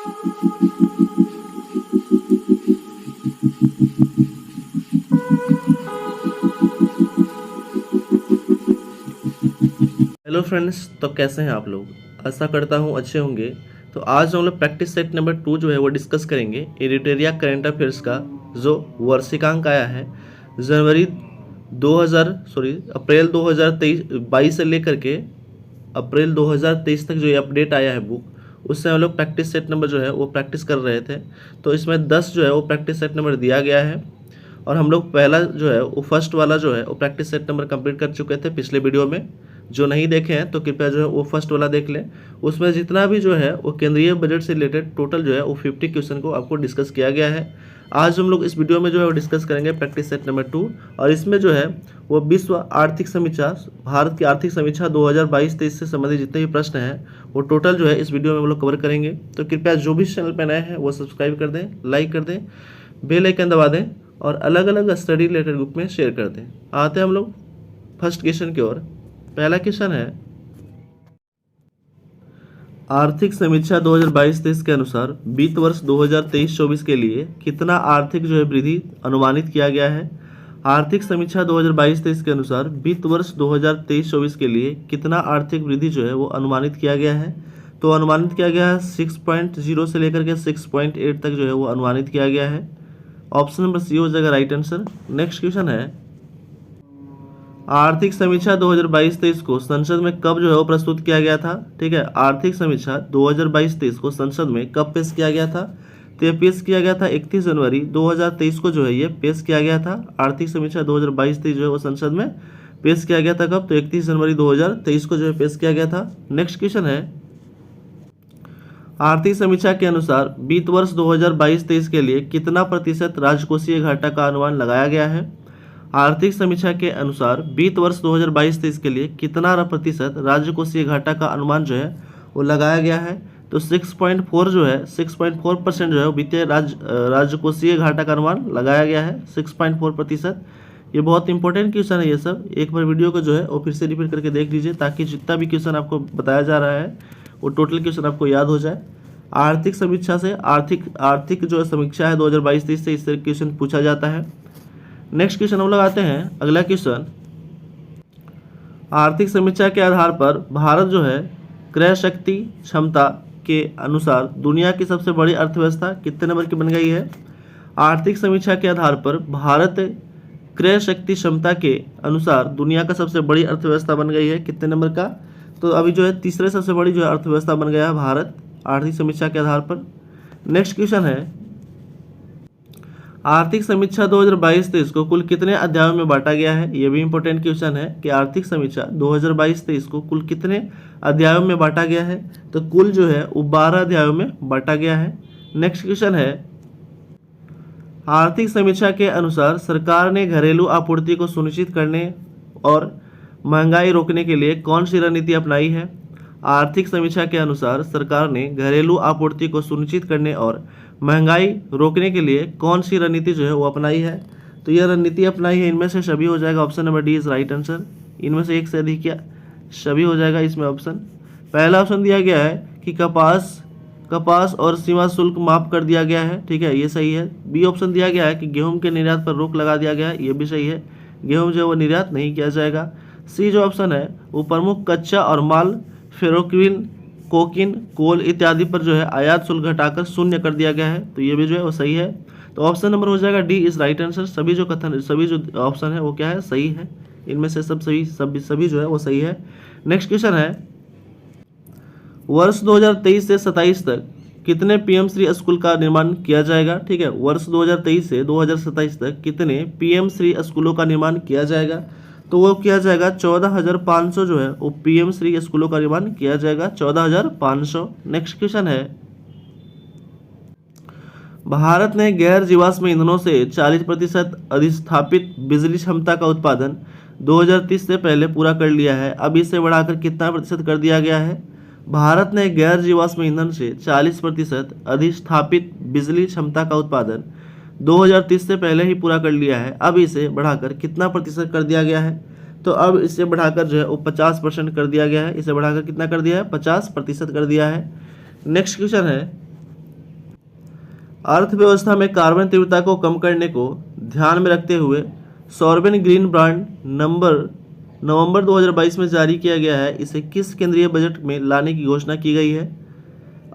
Hello friends, तो कैसे हैं आप लोग? आशा करता हूं अच्छे होंगे। तो आज हम लोग प्रैक्टिस सेट नंबर 2 जो है वो डिस्कस करेंगे एडिटोरिया करंट अफेयर्स का, जो वार्षिकांक आया है जनवरी अप्रैल 2022 से लेकर के अप्रैल 2023 तक। जो ये अपडेट आया है बुक, उससे हम लोग प्रैक्टिस सेट नंबर जो है वो प्रैक्टिस कर रहे थे। तो इसमें 10 जो है वो प्रैक्टिस सेट नंबर दिया गया है, और हम लोग पहला जो है वो फर्स्ट वाला जो है वो प्रैक्टिस सेट नंबर कंप्लीट कर चुके थे पिछले वीडियो में। जो नहीं देखे हैं तो कृपया जो है वो फर्स्ट वाला देख लें। उसमें जितना भी जो है वो केंद्रीय बजट से रिलेटेड टोटल जो है वो 50 क्वेश्चन को आपको डिस्कस किया गया है। आज हम लोग इस वीडियो में जो है वो डिस्कस करेंगे प्रैक्टिस सेट नंबर 2, और इसमें जो है वो विश्व आर्थिक समीक्षा, भारत की आर्थिक समीक्षा 2022-23 से संबंधित जितने भी प्रश्न हैं वो टोटल जो है इस वीडियो में हम लोग कवर करेंगे। तो कृपया जो भी चैनल पर नए हैं वो सब्सक्राइब कर दें, लाइक कर दें, बेल आइकन दबा दें, और अलग अलग स्टडी रिलेटेड ग्रुप में शेयर कर दें। आते हैं हम लोग फर्स्ट क्वेश्चन की ओर। पहला क्वेश्चन है, आर्थिक समीक्षा 2022-23 के अनुसार वित्त वर्ष 2023-24 के लिए कितना आर्थिक जो है वृद्धि अनुमानित किया गया है। आर्थिक समीक्षा 2022-23 के अनुसार वित्त वर्ष 2023-24 के लिए कितना आर्थिक वृद्धि जो है वो अनुमानित किया गया है। तो अनुमानित किया गया है 6.0 से लेकर के 6.8 तक जो है वो अनुमानित किया गया है। ऑप्शन नंबर सी हो जाएगा राइट आंसर। नेक्स्ट क्वेश्चन है, आर्थिक समीक्षा 2022-23 को संसद में कब जो है वो प्रस्तुत किया गया था। ठीक है, आर्थिक समीक्षा 2022-23 को संसद में कब पेश किया गया था। तो ये पेश किया गया था 31 जनवरी 2023 को जो है ये पेश किया गया था। आर्थिक समीक्षा 2022-23 जो है वो संसद में पेश किया गया था कब, तो 31 जनवरी 2023 को जो है पेश किया गया था। नेक्स्ट क्वेश्चन है, आर्थिक समीक्षा के अनुसार वित्त वर्ष 2022-23 के लिए कितना प्रतिशत राजकोषीय घाटा का अनुमान लगाया गया है। आर्थिक समीक्षा के अनुसार वित्त वर्ष 2022-23 के लिए कितना प्रतिशत राजकोषीय घाटा का अनुमान जो है वो लगाया गया है। तो 6.4 जो है 6.4% जो है वित्तीय राजकोषीय घाटा का अनुमान लगाया गया है, 6.4%। ये बहुत इंपॉर्टेंट क्वेश्चन है। ये सब एक बार वीडियो को जो है वो फिर से रिपीट करके देख लीजिए, ताकि जितना भी क्वेश्चन आपको बताया जा रहा है वो टोटल क्वेश्चन आपको याद हो जाए। आर्थिक समीक्षा से आर्थिक जो समीक्षा है 2022-23 से इससे क्वेश्चन पूछा जाता है। नेक्स्ट क्वेश्चन हम लोग आते हैं, अगला क्वेश्चन, आर्थिक समीक्षा के आधार पर भारत जो है क्रय शक्ति क्षमता के अनुसार दुनिया की सबसे बड़ी अर्थव्यवस्था कितने नंबर की बन गई है। आर्थिक समीक्षा के आधार पर भारत क्रय शक्ति क्षमता के अनुसार दुनिया का सबसे बड़ी अर्थव्यवस्था बन गई है, कितने नंबर का। तो अभी जो है तीसरे सबसे बड़ी जो है अर्थव्यवस्था बन गया है भारत आर्थिक समीक्षा के आधार पर। नेक्स्ट क्वेश्चन है, आर्थिक समीक्षा 2022-23 को कुल कितने अध्यायों में बांटा गया है। यह भी इंपॉर्टेंट क्वेश्चन है कि आर्थिक समीक्षा 2022-23 को कुल कितने अध्यायों में बांटा गया है। तो कुल जो है वो 12 अध्यायों में बांटा गया है। नेक्स्ट क्वेश्चन है, आर्थिक समीक्षा के अनुसार सरकार ने घरेलू आपूर्ति को सुनिश्चित करने और महंगाई रोकने के लिए कौन सी रणनीति अपनाई है। आर्थिक समीक्षा के अनुसार सरकार ने घरेलू आपूर्ति को सुनिश्चित करने और महंगाई रोकने के लिए कौन सी रणनीति जो है वो अपनाई है। तो यह रणनीति अपनाई है, इनमें से सभी हो जाएगा। Option number D is right answer. इनमें से एक से अधिक क्या सभी हो जाएगा इसमें ऑप्शन। पहला ऑप्शन दिया गया है कि कपास और सीमा शुल्क माफ कर दिया गया है, ठीक है, ये सही है। बी ऑप्शन दिया गया है कि गेहूं के निर्यात पर रोक लगा दिया गया है, ये भी सही है, गेहूं जो है वो निर्यात नहीं किया जाएगा। सी जो ऑप्शन है वो प्रमुख कच्चा और माल फेरोक्विन, कोकिन, कोल इत्यादि पर जो है आयात शुल्क घटाकर शून्य कर दिया गया है, तो ये भी जो है वो सही है। तो ऑप्शन नंबर हो जाएगा डी इज राइट आंसर। सभी जो ऑप्शन है वो क्या है, सही है। इनमें से सभी जो है वो सही है। नेक्स्ट क्वेश्चन है, वर्ष 2023 से 27 तक कितने पीएम श्री स्कूल का निर्माण किया जाएगा। ठीक है, वर्ष 2023 से 2027 तक कितने पीएम श्री स्कूलों का निर्माण किया जाएगा। तो वो किया जाएगा 14,500 जो है वो पीएम श्री स्कूलों का निर्माण किया जाएगा, 14,500। नेक्स्ट क्वेश्चन है, भारत ने गैर जीवाश्म ईंधनों से 40% अधिस्थापित बिजली क्षमता का उत्पादन 2030 से पहले पूरा कर लिया है। अब इसे बढ़ाकर कितना प्रतिशत कर दिया गया है। भारत ने गैर जीवाश्म ईंधन से 40% अधिस्थापित बिजली क्षमता का उत्पादन 2030 से पहले ही पूरा कर लिया है। अब इसे बढ़ाकर कितना प्रतिशत कर दिया गया है। तो अब इसे बढ़ाकर जो है वो 50% कर दिया गया है। इसे बढ़ाकर कितना कर दिया है, 50% कर दिया है। नेक्स्ट क्वेश्चन है, अर्थव्यवस्था में कार्बन तीव्रता को कम करने को ध्यान में रखते हुए सॉवरेन ग्रीन बॉन्ड नवंबर 2022 में जारी किया गया है। इसे किस केंद्रीय बजट में लाने की घोषणा की गई है?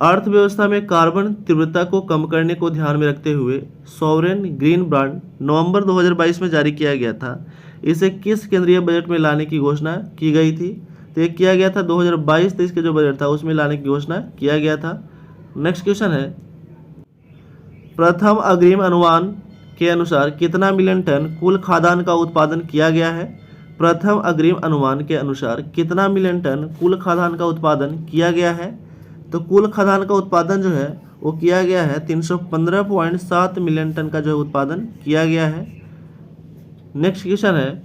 अर्थव्यवस्था में कार्बन तीव्रता को कम करने को ध्यान में रखते हुए सॉवरेन ग्रीन बॉन्ड नवंबर 2022 में जारी किया गया था। इसे किस केंद्रीय बजट में लाने की घोषणा की गई थी? तो ये किया गया था 2022-23 के जो बजट था उसमें लाने की घोषणा किया गया था। नेक्स्ट क्वेश्चन है, प्रथम अग्रिम अनुमान के अनुसार कितना मिलियन टन कुल खाद्यान्न का उत्पादन किया गया है? प्रथम अग्रिम अनुमान के अनुसार कितना मिलियन टन कुल खाद्यान्न का उत्पादन किया गया है? तो कुल खाद्यान्न का उत्पादन जो है वो किया गया है 315.7 मिलियन टन का जो उत्पादन किया गया है। नेक्स्ट क्वेश्चन है,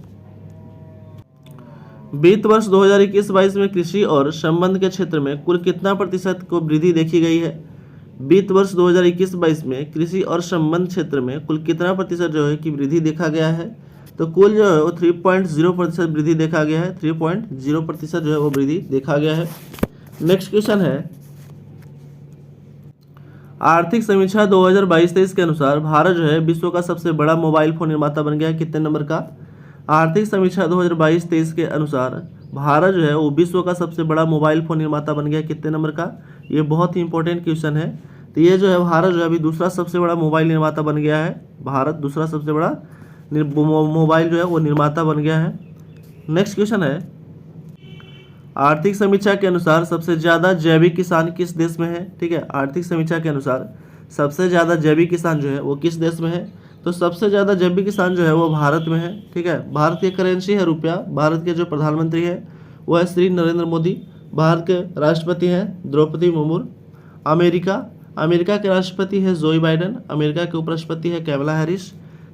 वित्त वर्ष 2021-22 में कृषि और संबंध के क्षेत्र में कुल कितना प्रतिशत को वृद्धि देखी गई है? वित्त वर्ष 2021-22 में कृषि और संबंध क्षेत्र में कुल कितना प्रतिशत जो है कि वृद्धि देखा गया है? तो कुल जो है वो 3.0% वृद्धि देखा गया है। 3.0% जो है वो वृद्धि देखा गया है। नेक्स्ट क्वेश्चन है, आर्थिक समीक्षा 2022-23 के अनुसार भारत जो है विश्व का सबसे बड़ा मोबाइल फोन निर्माता बन गया है। कितने नंबर का? आर्थिक समीक्षा 2022-23 के अनुसार भारत जो है वो विश्व का सबसे बड़ा मोबाइल फोन निर्माता बन गया है। कितने नंबर का? ये बहुत ही इंपॉर्टेंट क्वेश्चन है। तो ये जो है भारत जो है अभी दूसरा सबसे बड़ा मोबाइल निर्माता बन गया है। भारत दूसरा सबसे बड़ा मोबाइल जो है वो निर्माता बन गया है। नेक्स्ट क्वेश्चन है, आर्थिक समीक्षा के अनुसार सबसे ज़्यादा जैविक किसान किस देश में है? ठीक है, आर्थिक समीक्षा के अनुसार सबसे ज़्यादा जैविक किसान जो है वो किस देश में है? तो सबसे ज़्यादा जैविक किसान जो है वो भारत में है। ठीक है, भारत की करेंसी है रुपया। भारत के जो प्रधानमंत्री है वो है श्री नरेंद्र मोदी। भारत के राष्ट्रपति हैं द्रौपदी मुर्मू। अमेरिका के राष्ट्रपति है जोई बाइडेन। अमेरिका के उपराष्ट्रपति है कैमला हैरिस।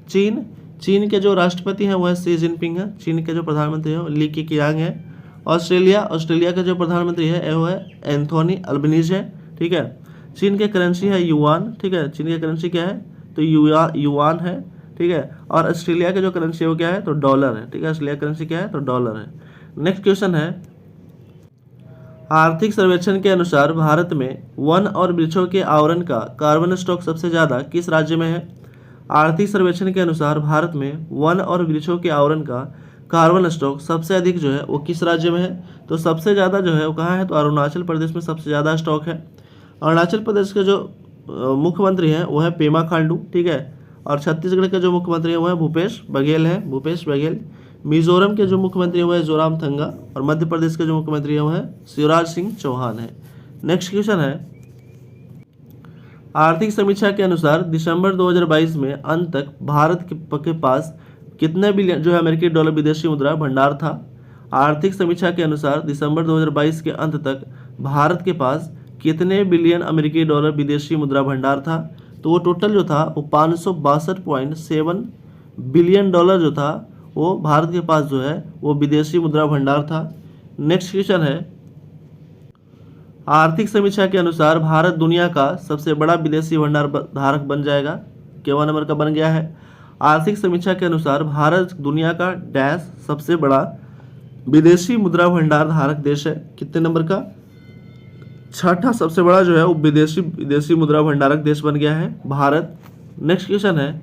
चीन के जो राष्ट्रपति हैं वो है शी जिनपिंग है। चीन के जो प्रधानमंत्री हैं वो ली केकियांग है। ऑस्ट्रेलिया के जो प्रधानमंत्री है वो है एंथोनी अल्बनीज है। ठीक है, चीन के करेंसी है युआन। ठीक है, चीन की करेंसी क्या है? तो युआन है। ठीक है, और ऑस्ट्रेलिया के जो करेंसी है वो क्या है? तो डॉलर है। ठीक है, ऑस्ट्रेलिया करेंसी क्या है? तो डॉलर है। नेक्स्ट क्वेश्चन है, आर्थिक सर्वेक्षण के अनुसार भारत में वन और वृक्षों के आवरण का कार्बन स्टॉक सबसे ज़्यादा किस राज्य में है? आर्थिक सर्वेक्षण के अनुसार भारत में वन और वृक्षों के आवरण का कार्बन स्टॉक सबसे अधिक जो है वो किस राज्य में है? तो सबसे ज़्यादा जो है वो कहाँ है? तो अरुणाचल प्रदेश में सबसे ज़्यादा स्टॉक है। अरुणाचल प्रदेश के जो मुख्यमंत्री हैं वो है पेमा खांडू। ठीक है, और छत्तीसगढ़ के जो मुख्यमंत्री हैं वो है भूपेश बघेल। मिजोरम के जो मुख्यमंत्री हैं वो है जोरामथंगा। और मध्य प्रदेश के जो मुख्यमंत्री हैं वो है शिवराज सिंह चौहान है। नेक्स्ट क्वेश्चन है, आर्थिक समीक्षा के अनुसार दिसंबर 2022 में अंत तक भारत के पास कितने बिलियन जो है अमेरिकी डॉलर विदेशी मुद्रा भंडार था? आर्थिक समीक्षा के अनुसार दिसंबर 2022 के अंत तक भारत के पास कितने बिलियन अमेरिकी डॉलर विदेशी मुद्रा भंडार था? तो वो टोटल जो था वो 562.7 बिलियन डॉलर जो था वो भारत के पास जो है वो विदेशी मुद्रा भंडार था। नेक्स्ट क्वेश्चन है, आर्थिक समीक्षा के अनुसार भारत दुनिया का सबसे बड़ा विदेशी भंडार धारक बन जाएगा। केवल नंबर का बन गया है। आर्थिक समीक्षा के अनुसार भारत दुनिया का डैश सबसे बड़ा विदेशी मुद्रा भंडार धारक देश है। कितने नंबर का? छठा सबसे बड़ा जो है वो विदेशी मुद्रा भंडारक देश बन गया है भारत। नेक्स्ट क्वेश्चन है,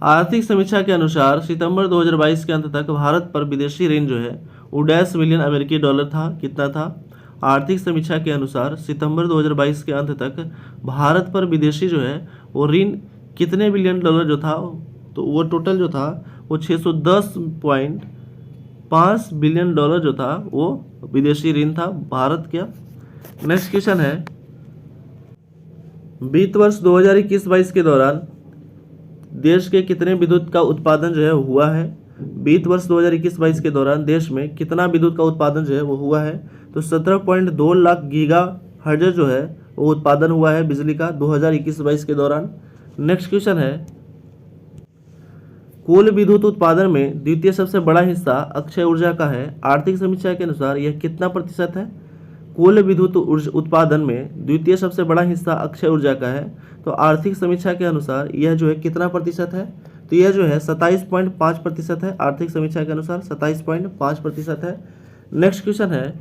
आर्थिक समीक्षा के अनुसार सितंबर 2022 के अंत तक भारत पर विदेशी ऋण जो है वो $1 मिलियन अमेरिकी डॉलर था। कितना था? आर्थिक समीक्षा के अनुसार सितंबर 2022 के अंत तक भारत पर विदेशी जो है वो ऋण कितने बिलियन डॉलर जो था? तो वो टोटल जो था वो 610.5 बिलियन डॉलर जो था वो विदेशी ऋण था भारत का। नेक्स्ट क्वेश्चन है, वित्त वर्ष 2021-22 के दौरान देश के कितने विद्युत का उत्पादन जो है हुआ है? वित्त वर्ष 2021-22 के दौरान देश में कितना विद्युत का उत्पादन जो है वो हुआ है? तो 17.2 लाख गीगा हर्ट्ज जो है वो उत्पादन हुआ है बिजली का 2021-22 के दौरान। नेक्स्ट क्वेश्चन है, कुल विद्युत उत्पादन में द्वितीय सबसे बड़ा हिस्सा अक्षय ऊर्जा का है। आर्थिक समीक्षा के अनुसार यह कितना प्रतिशत है? कुल विद्युत उत्पादन में द्वितीय सबसे बड़ा हिस्सा अक्षय ऊर्जा का है। तो आर्थिक समीक्षा के अनुसार यह जो है कितना प्रतिशत है? तो यह जो है 27.5% है। आर्थिक समीक्षा के अनुसार 27.5% है। नेक्स्ट क्वेश्चन है,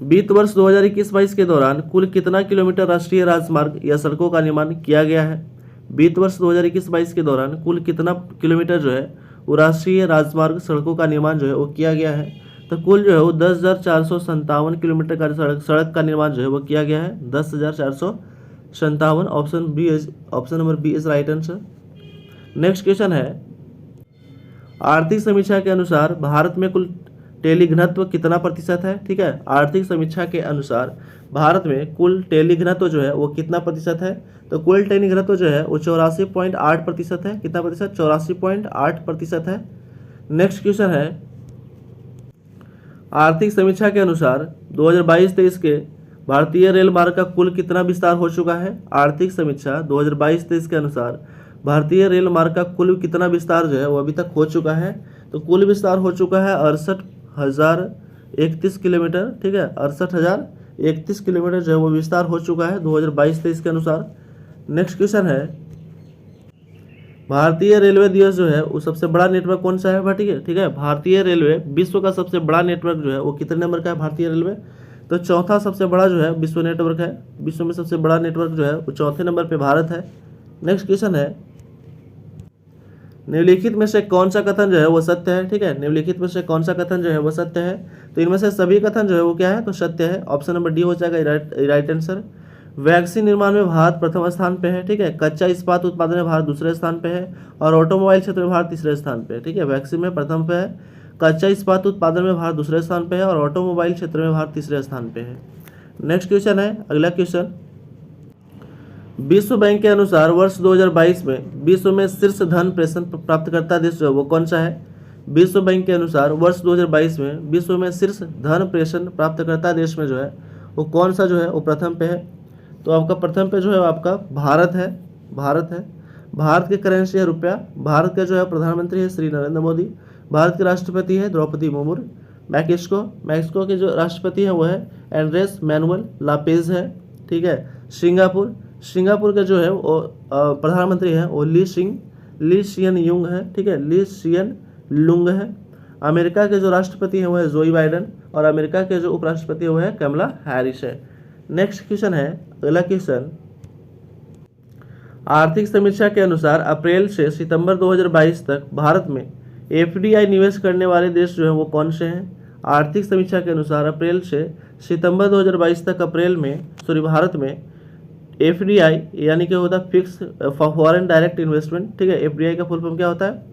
वित्त वर्ष 2021-22 के दौरान कुल कितना किलोमीटर राष्ट्रीय राजमार्ग या सड़कों का निर्माण किया गया है? वित्त वर्ष 2021-22 के दौरान कुल कितना किलोमीटर जो है वो राष्ट्रीय राजमार्ग सड़कों का निर्माण जो है वो किया गया है? तो कुल जो है वो 10,457 किलोमीटर का सड़क का निर्माण जो है वो किया गया है। 10,457। Option number B is right answer. Next question है, आर्थिक समीक्षा के अनुसार भारत में कुल टेली घनत्व कितना प्रतिशत है? ठीक है, आर्थिक समीक्षा के अनुसार भारत में कुल टेली घनत्व जो है वो कितना प्रतिशत है? तो कुल टेली घनत्व जो है वो 84.8% है। कितना प्रतिशत? 84.8% है। नेक्स्ट क्वेश्चन है, आर्थिक समीक्षा के अनुसार 2022-23 के भारतीय रेल मार्ग का कुल कितना विस्तार हो चुका है? आर्थिक समीक्षा 2022-23 के अनुसार भारतीय रेल मार्ग का कुल कितना विस्तार जो है वो अभी तक हो चुका है? तो कुल विस्तार हो चुका है 68,031 किलोमीटर। ठीक है, 68,031 किलोमीटर जो है वो विस्तार हो चुका है 2022-23 के अनुसार। नेक्स्ट क्वेश्चन है, भारतीय रेलवे दिवस जो है वो सबसे बड़ा नेटवर्क कौन सा है? ठीक है, भारतीय रेलवे विश्व का सबसे बड़ा नेटवर्क जो है वो कितने नंबर का है? भारतीय रेलवे तो चौथा सबसे बड़ा जो है विश्व नेटवर्क है। विश्व में सबसे बड़ा नेटवर्क जो है वो चौथे नंबर पे भारत है। नेक्स्ट क्वेश्चन है, निम्नलिखित में से कौन सा कथन जो है वो सत्य है? ठीक है, निम्नलिखित में से कौन सा कथन जो है वो सत्य है? तो इनमें से सभी कथन जो है वो क्या है? तो सत्य है। ऑप्शन नंबर डी हो जाएगा राइट आंसर। वैक्सीन निर्माण में भारत प्रथम स्थान पे है। ठीक है, कच्चा इस्पात उत्पादन में भारत दूसरे स्थान पे है और ऑटोमोबाइल क्षेत्र में भारत तीसरे स्थान पे है। ठीक है, वैक्सीन में प्रथम पे है, कच्चा इस्पात उत्पादन में भारत दूसरे स्थान पे है और ऑटोमोबाइल क्षेत्र में भारत तीसरे स्थान पे है। नेक्स्ट क्वेश्चन है, अगला क्वेश्चन, विश्व बैंक के अनुसार वर्ष 2022 में विश्व में शीर्ष धन प्रेषण प्राप्तकर्ता देश जो है वो कौन सा है? विश्व बैंक के अनुसार वर्ष 2022 में विश्व में शीर्ष धन प्रेषण प्राप्तकर्ता देश में जो है वो कौन सा जो है वो प्रथम पे है? तो आपका प्रथम पे जो है आपका भारत है। भारत की करेंसी है रुपया। भारत के जो है प्रधानमंत्री है श्री नरेंद्र मोदी। भारत के राष्ट्रपति है द्रौपदी मुर्मू। मैक्सिको के जो राष्ट्रपति है वो है एंड्रेस मैनुअल लापेज है। ठीक है, सिंगापुर के जो है वो प्रधानमंत्री है वो ली सियन लुंग है। ठीक है, ली सियन लुंग है। अमेरिका के जो राष्ट्रपति है वो है जोई बाइडन और अमेरिका के जो उपराष्ट्रपति है वो है कमला हैरिस है। नेक्स्ट क्वेश्चन है, अगला क्वेश्चन, आर्थिक समीक्षा के अनुसार अप्रैल से सितंबर 2022 तक भारत में एफडीआई निवेश करने वाले देश जो है वो कौन से हैं? आर्थिक समीक्षा के अनुसार अप्रैल से सितंबर 2022 तक भारत में एफडीआई यानी कि होता है फिक्स फॉरेन डायरेक्ट इन्वेस्टमेंट। ठीक है, एफडीआई का फुल फॉर्म क्या होता है?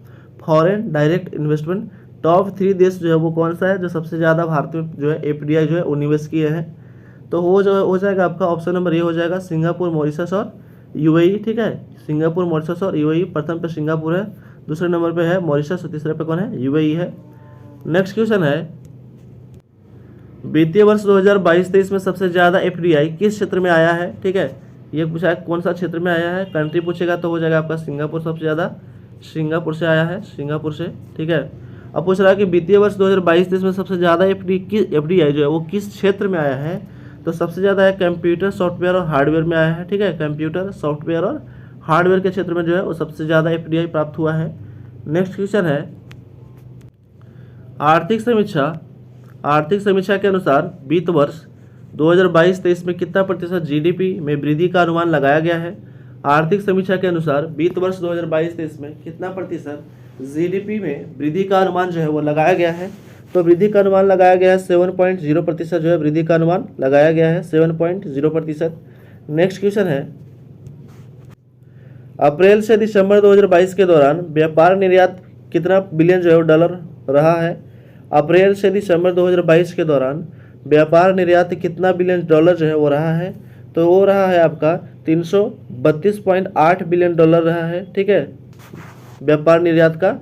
Foreign direct investment. टॉप 3 देश जो है वो कौन सा है जो सबसे ज़्यादा भारत में जो है एफडीआई जो है वो निवेश किए हैं? तो वो जो हो जाएगा आपका ऑप्शन नंबर ए हो जाएगा, सिंगापुर, मॉरिशस और यूएई। ठीक है, सिंगापुर, मॉरिशस और यूएई। प्रथम पे सिंगापुर है, दूसरे नंबर पे है मॉरिशस और तीसरे पे कौन है? यूएई है। नेक्स्ट क्वेश्चन है, वित्तीय वर्ष 2022-23 में सबसे ज़्यादा एफडीआई किस क्षेत्र में आया है? ठीक है, ये पूछा है कौन सा क्षेत्र में आया है। कंट्री पूछेगा तो हो जाएगा आपका सिंगापुर, सबसे ज़्यादा सिंगापुर से आया है, सिंगापुर से। ठीक है, अब पूछ रहा है कि वित्तीय वर्ष 2022-23 में सबसे ज़्यादा एफडीआई जो है वो किस क्षेत्र में आया है? तो सबसे ज़्यादा है कंप्यूटर सॉफ्टवेयर और हार्डवेयर में आया है। ठीक है, कंप्यूटर सॉफ्टवेयर और हार्डवेयर के क्षेत्र में जो है वो सबसे ज़्यादा एफडीआई प्राप्त हुआ है। नेक्स्ट क्वेश्चन है, आर्थिक समीक्षा के अनुसार वित्त वर्ष 2022-23 में कितना प्रतिशत जीडीपी में वृद्धि का अनुमान लगाया गया है? आर्थिक समीक्षा के अनुसार वित्त वर्ष 2022-23 में कितना प्रतिशत जीडीपी में वृद्धि का अनुमान जो है वो लगाया गया है? तो वृद्धि का अनुमान लगाया गया है 7.0% जो है वृद्धि का अनुमान लगाया गया है 7.0%। नेक्स्ट क्वेश्चन है, अप्रैल से दिसंबर 2022 के दौरान व्यापार निर्यात कितना बिलियन जो है डॉलर रहा है? अप्रैल से दिसंबर 2022 के दौरान व्यापार निर्यात कितना बिलियन डॉलर जो है वो रहा है? तो वो रहा है आपका 332.8 बिलियन डॉलर रहा है। ठीक है, व्यापार निर्यात का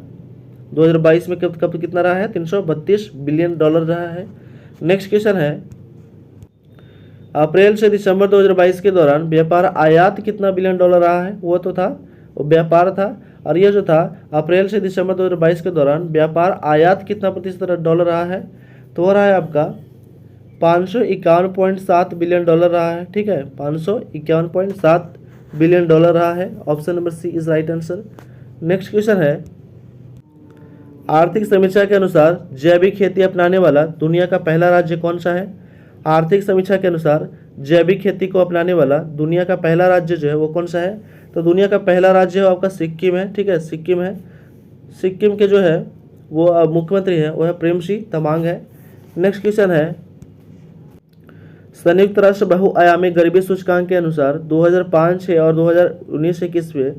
2022 में कब कितना रहा है? 332 बिलियन डॉलर रहा है। नेक्स्ट क्वेश्चन है, अप्रैल से दिसंबर 2022 के दौरान व्यापार आयात कितना बिलियन डॉलर रहा है? वो तो था, वो व्यापार था। और ये जो था अप्रैल से दिसंबर 2022 के दौरान व्यापार आयात कितना प्रतिशत डॉलर रहा है? तो वो रहा है आपका 551.7 बिलियन डॉलर रहा है। ठीक है, 551.7 बिलियन डॉलर रहा है। Option number C is right answer. Next question है, आर्थिक समीक्षा के अनुसार जैविक खेती अपनाने वाला दुनिया का पहला राज्य कौन सा है? आर्थिक समीक्षा के अनुसार जैविक खेती को अपनाने वाला दुनिया का पहला राज्य जो है वो कौन सा है? तो दुनिया का पहला राज्य है आपका सिक्किम है, ठीक है, सिक्किम है। सिक्किम के जो है वो मुख्यमंत्री है वो है प्रेम सिंह तमांग है। नेक्स्ट क्वेश्चन है, संयुक्त राष्ट्र बहुआयामी गरीबी सूचकांक के अनुसार 2005-6 और 2019-21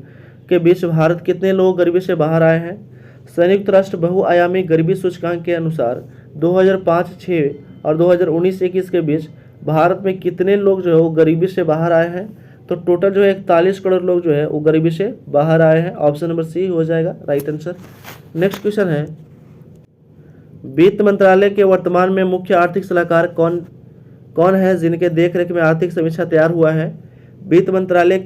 के बीच भारत कितने लोग गरीबी से बाहर आए हैं? संयुक्त राष्ट्र बहुआयामी गरीबी सूचकांक के अनुसार 2005-6 और 2019-21 के बीच भारत में कितने लोग जो है वो गरीबी से बाहर आए हैं? तो टोटल जो है 41 करोड़ लोग जो है वो गरीबी से बाहर आए हैं। ऑप्शन नंबर सी हो जाएगा राइट आंसर। नेक्स्ट क्वेश्चन है, वित्त मंत्रालय के वर्तमान में मुख्य आर्थिक सलाहकार कौन है जिनके देखरेख में आर्थिक समीक्षा तैयार हुआ है? वित्त मंत्रालय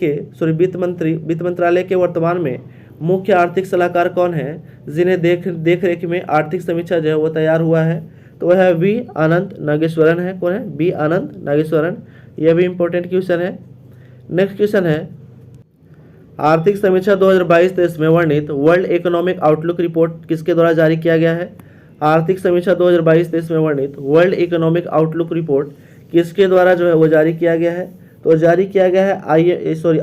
के वर्तमान में मुख्य आर्थिक सलाहकार कौन है जिन्हें देखरेख में आर्थिक समीक्षा जो है वो तैयार हुआ है? तो वह है वी आनंद नागेश्वरन है। कौन है? वी आनंद नागेश्वरन। यह भी इंपॉर्टेंट क्वेश्चन है। नेक्स्ट क्वेश्चन है, आर्थिक समीक्षा 2022-23 में वर्णित वर्ल्ड इकोनॉमिक आउटलुक रिपोर्ट किसके द्वारा जारी किया गया है? आर्थिक समीक्षा 2022-23 में वर्णित वर्ल्ड इकोनॉमिक आउटलुक रिपोर्ट किसके द्वारा जो है वो जारी किया गया है? तो जारी किया गया है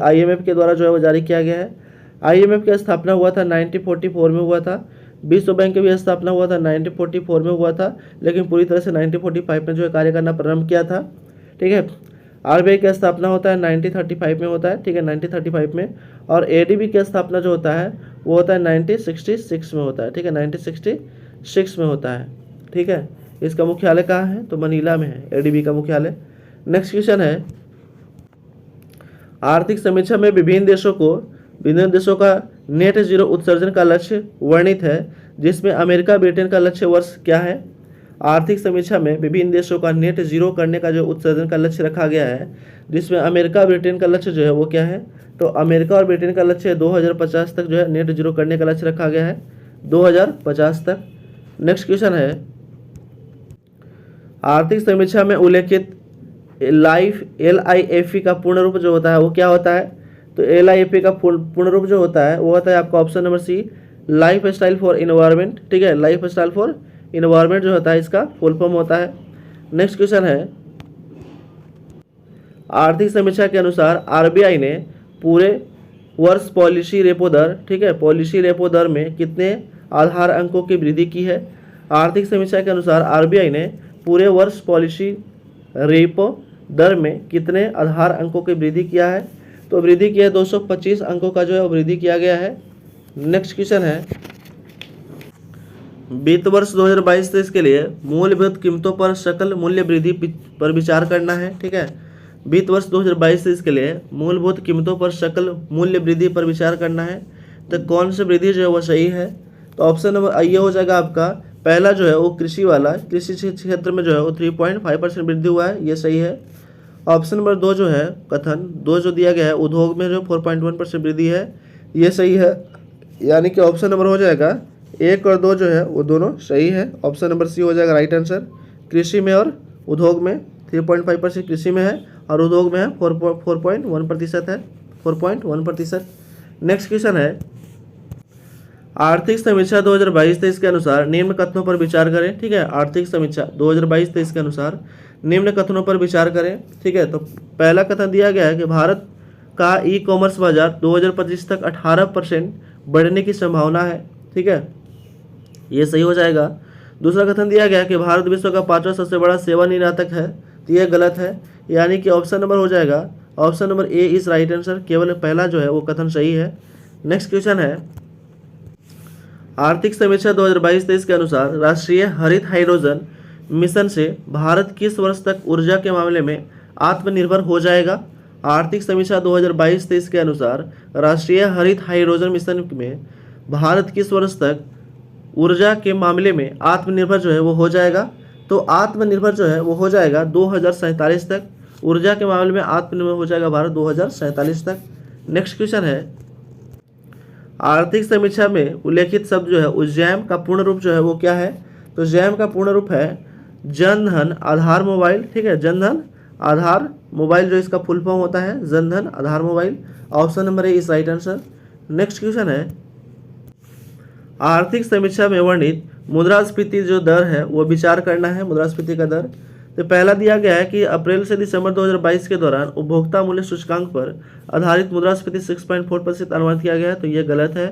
IMF के द्वारा जो है वो जारी किया गया है। IMF की स्थापना हुआ था 1944 में हुआ था। विश्व बैंक की भी स्थापना हुआ था 1944 में हुआ था, लेकिन पूरी तरह से 1945 में जो है कार्य करना प्रारंभ किया था। ठीक है, RBI की स्थापना होता है 1935 में होता है, ठीक है, 1935 में। और ADB की स्थापना जो होता है वो होता है 1966 में होता है, ठीक है, 1966 में होता है। ठीक है, इसका मुख्यालय कहाँ है? तो मनीला में है ADB का मुख्यालय। नेक्स्ट क्वेश्चन है, आर्थिक समीक्षा में विभिन्न देशों का नेट जीरो उत्सर्जन का लक्ष्य वर्णित है, जिसमें अमेरिका ब्रिटेन का लक्ष्य वर्ष क्या है? आर्थिक समीक्षा में विभिन्न देशों का नेट जीरो करने का जो उत्सर्जन का लक्ष्य रखा गया है, जिसमें अमेरिका ब्रिटेन का लक्ष्य जो है वो क्या है? तो अमेरिका और ब्रिटेन का लक्ष्य 2050 तक जो है नेट जीरो करने का लक्ष्य रखा गया है, 2050 तक। नेक्स्ट क्वेश्चन है, आर्थिक समीक्षा में उल्लेखित LIFE का पूर्ण रूप जो होता है वो क्या होता है? तो LIFE का पूर्ण रूप जो होता है वो होता है आपका option number C, lifestyle for environment. ठीक है, लाइफ स्टाइल फॉर इन्वायरमेंट जो होता है इसका फुल फॉर्म होता है। नेक्स्ट क्वेश्चन है, आर्थिक समीक्षा के अनुसार RBI ने पूरे वर्ष पॉलिसी रेपो दर, ठीक है, पॉलिसी रेपो दर में कितने आधार अंकों की वृद्धि की है? आर्थिक समीक्षा के अनुसार RBI ने पूरे वर्ष पॉलिसी रेपो दर में कितने आधार अंकों की वृद्धि किया है? तो वृद्धि किया है 225 अंकों का जो है वृद्धि किया गया है। नेक्स्ट क्वेश्चन है, वित्त वर्ष 2022-23 के लिए मूलभूत कीमतों पर सकल मूल्य वृद्धि पर विचार करना है। ठीक है, वित्त वर्ष 2022-23 के लिए मूलभूत कीमतों पर सकल मूल्य वृद्धि पर विचार करना है। तो कौन सी वृद्धि जो है वो सही है? तो ऑप्शन नंबर ये हो जाएगा आपका पहला जो है वो कृषि वाला, कृषि क्षेत्र में जो है वो 3.5% वृद्धि हुआ है, ये सही है। ऑप्शन नंबर 2 जो है कथन 2 जो दिया गया है उद्योग में जो 4.1% वृद्धि है, ये सही है। यानी कि ऑप्शन नंबर हो जाएगा 1 और 2 जो है वो दोनों सही है। ऑप्शन नंबर सी हो जाएगा राइट आंसर। कृषि में और उद्योग में 3.5% कृषि में है और उद्योग में है 4.1% है, 4.1%। नेक्स्ट क्वेश्चन है, आर्थिक समीक्षा 2022-23 के अनुसार निम्न कथनों पर विचार करें। ठीक है, आर्थिक समीक्षा 2022-23 के अनुसार निम्न कथनों पर विचार करें। ठीक है, तो पहला कथन दिया गया है कि भारत का ई-कॉमर्स बाजार 2025 तक 18% बढ़ने की संभावना है। ठीक है, ये सही हो जाएगा। दूसरा कथन दिया गया है कि भारत विश्व का 5वां सबसे बड़ा सेवा निर्यातक है, तो यह गलत है। यानी कि ऑप्शन नंबर हो जाएगा option number A is right answer. केवल पहला जो है वो कथन सही है। नेक्स्ट क्वेश्चन है, आर्थिक समीक्षा 2022-23 के अनुसार राष्ट्रीय हरित हाइड्रोजन मिशन से भारत किस वर्ष तक ऊर्जा के मामले में आत्मनिर्भर हो जाएगा? आर्थिक समीक्षा 2022-23 के अनुसार राष्ट्रीय हरित हाइड्रोजन मिशन में भारत किस वर्ष तक ऊर्जा के मामले में आत्मनिर्भर जो है वो हो जाएगा? तो आत्मनिर्भर जो है वो हो जाएगा 2047 तक। ऊर्जा के मामले में आत्मनिर्भर हो जाएगा भारत 2047 तक। नेक्स्ट क्वेश्चन है, आर्थिक समीक्षा में उल्लेखित शब्द जो है जैम का पूर्ण रूप जो है वो क्या है? तो जैम का पूर्ण रूप है जन धन आधार मोबाइल। ठीक है, जन धन आधार मोबाइल जो इसका फुल फॉर्म होता है Jan Dhan Aadhaar mobile. Option number A is right answer. Next question है, आर्थिक समीक्षा में वर्णित मुद्रास्फीति जो दर है वो विचार करना है, मुद्रास्फीति का दर। तो पहला दिया गया है कि अप्रैल से दिसंबर 2022 के दौरान उपभोक्ता मूल्य सूचकांक पर आधारित मुद्रास्फीति 6.4% अनुमानित किया गया है, तो ये गलत है।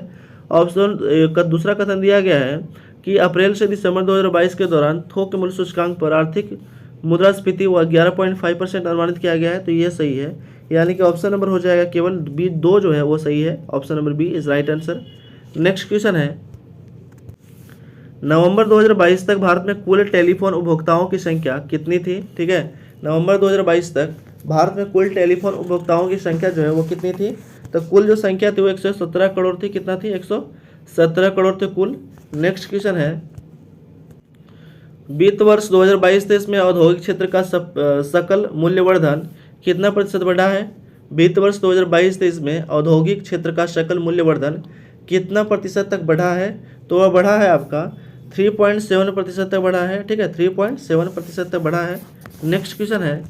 ऑप्शन का दूसरा कथन दिया गया है कि अप्रैल से दिसंबर 2022 के दौरान थोक मूल्य सूचकांक पर आर्थिक मुद्रास्फीति व 11.5% अनुमानित किया गया है, तो ये सही है। यानी कि ऑप्शन नंबर हो जाएगा केवल बी 2 जो है वो सही है। Option number B is right answer. Next question है, नवंबर 2022 तक भारत में कुल टेलीफोन उपभोक्ताओं की संख्या कितनी थी? ठीक है, नवंबर 2022 तक भारत में कुल टेलीफोन उपभोक्ताओं की संख्या जो है वो कितनी थी? तो कुल जो संख्या थी वो 117 करोड़ थी। कितना थी? 117 करोड़ थे कुल। नेक्स्ट क्वेश्चन है, वित्त वर्ष 2022-23 में औद्योगिक क्षेत्र का सकल मूल्यवर्धन कितना प्रतिशत बढ़ा है? वित्त वर्ष 2022-23 में औद्योगिक क्षेत्र का सकल मूल्यवर्धन कितना प्रतिशत तक बढ़ा है? तो वह बढ़ा है आपका 3.7% तक बढ़ा है। ठीक है, 3.7% तक बढ़ा है। नेक्स्ट क्वेश्चन है,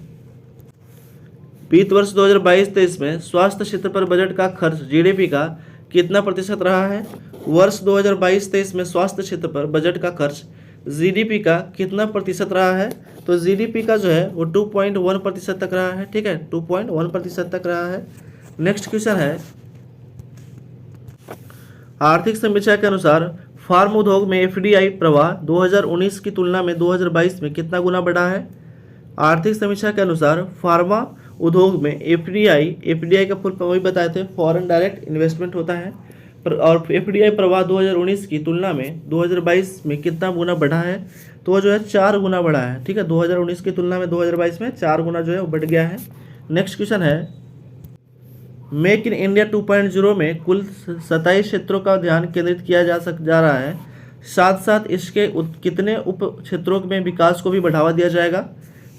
वित्त वर्ष 2022-23 में स्वास्थ्य क्षेत्र पर बजट का खर्च जीडीपी का कितना प्रतिशत रहा है? वर्ष 2022-23 में स्वास्थ्य क्षेत्र पर बजट का खर्च जीडीपी का कितना प्रतिशत रहा है? तो जीडीपी का जो है वो 2.1% तक रहा है। ठीक है, 2.1% तक रहा है। नेक्स्ट क्वेश्चन है, आर्थिक समीक्षा के अनुसार फार्म उद्योग में एफडीआई प्रवाह 2019 की तुलना में 2022 में कितना गुना बढ़ा है? आर्थिक समीक्षा के अनुसार फार्मा उद्योग में एफडीआई का फुल फॉर्म वही बताए थे, फॉरेन डायरेक्ट इन्वेस्टमेंट होता है। और एफडीआई प्रवाह 2019 की तुलना में 2022 में कितना गुना बढ़ा है? तो वो जो है 4 गुना बढ़ा है। ठीक है, 2019 की तुलना में 2022 में 4 गुना जो है वो बढ़ गया है। नेक्स्ट क्वेश्चन है, मेक इन इंडिया 2.0 में कुल 27 क्षेत्रों का ध्यान केंद्रित किया जा रहा है। साथ साथ इसके कितने उप क्षेत्रों में विकास को भी बढ़ावा दिया जाएगा?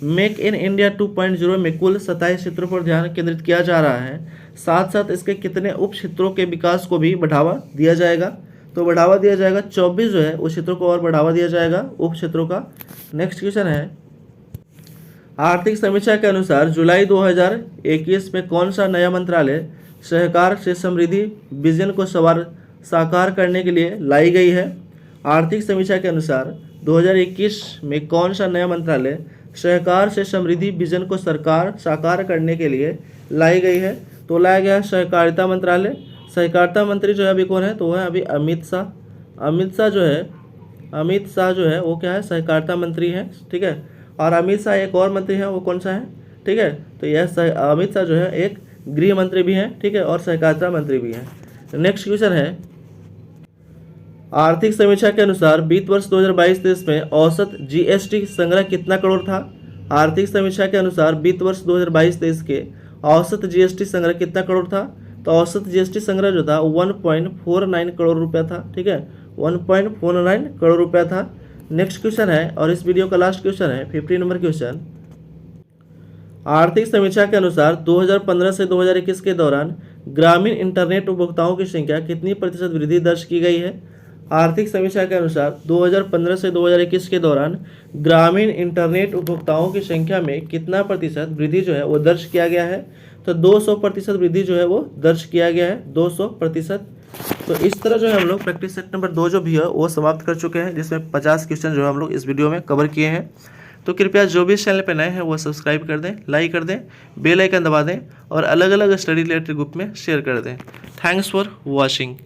मेक इन इंडिया 2.0 में कुल 27 क्षेत्रों पर ध्यान केंद्रित किया जा रहा है। साथ साथ इसके कितने उप क्षेत्रों के विकास को भी बढ़ावा दिया जाएगा? तो बढ़ावा दिया जाएगा 24 जो है उस क्षेत्रों को और बढ़ावा दिया जाएगा उप क्षेत्रों का। नेक्स्ट क्वेश्चन है, आर्थिक समीक्षा के अनुसार जुलाई 2021 में कौन सा नया मंत्रालय सहकार से समृद्धि विजन को साकार करने के लिए लाई गई है? आर्थिक समीक्षा के अनुसार 2021 में कौन सा नया मंत्रालय सहकार से समृद्धि विजन को साकार करने के लिए लाई गई है? तो लाया गया है सहकारिता मंत्रालय। सहकारिता मंत्री जो है अभी कौन है? तो वह है अभी अमित शाह। अमित शाह जो है वो क्या है? सहकारिता मंत्री है। ठीक है, और अमित शाह एक और मंत्री है, वो कौन सा है? ठीक है, तो यह अमित शाह जो है एक गृह मंत्री भी हैं। ठीक है, और सहकारिता मंत्री भी हैं। नेक्स्ट क्वेश्चन है, आर्थिक समीक्षा के अनुसार वित्त वर्ष 2022-23 में औसत जीएसटी संग्रह कितना करोड़ था? आर्थिक समीक्षा के अनुसार वित्त वर्ष 2022-23 के औसत जीएसटी संग्रह कितना करोड़ था? तो औसत जीएसटी संग्रह जो था 1.49 करोड़ रुपया था। ठीक है, 1.49 करोड़ रुपया था। नेक्स्ट क्वेश्चन है, और इस वीडियो का लास्ट क्वेश्चन है 50 नंबर क्वेश्चन, आर्थिक समीक्षा के अनुसार 2015 से 2021 के दौरान ग्रामीण इंटरनेट उपभोक्ताओं की संख्या कितनी प्रतिशत वृद्धि दर्ज की गई है? आर्थिक समीक्षा के अनुसार 2015 से 2021 के दौरान ग्रामीण इंटरनेट उपभोक्ताओं की संख्या में कितना प्रतिशत वृद्धि जो है वो दर्ज किया गया है? तो 200% वृद्धि जो है वो दर्ज किया गया है, 200%। तो इस तरह जो है हम लोग प्रैक्टिस सेट नंबर 2 जो भी है वो समाप्त कर चुके हैं, जिसमें 50 क्वेश्चन जो है हम लोग इस वीडियो में कवर किए हैं। तो कृपया जो भी इस चैनल पर नए हैं वो सब्सक्राइब कर दें, लाइक कर दें, बेल आइकन दबा दें और अलग अलग स्टडी रिलेटेड ग्रुप में शेयर कर दें। Thanks for watching.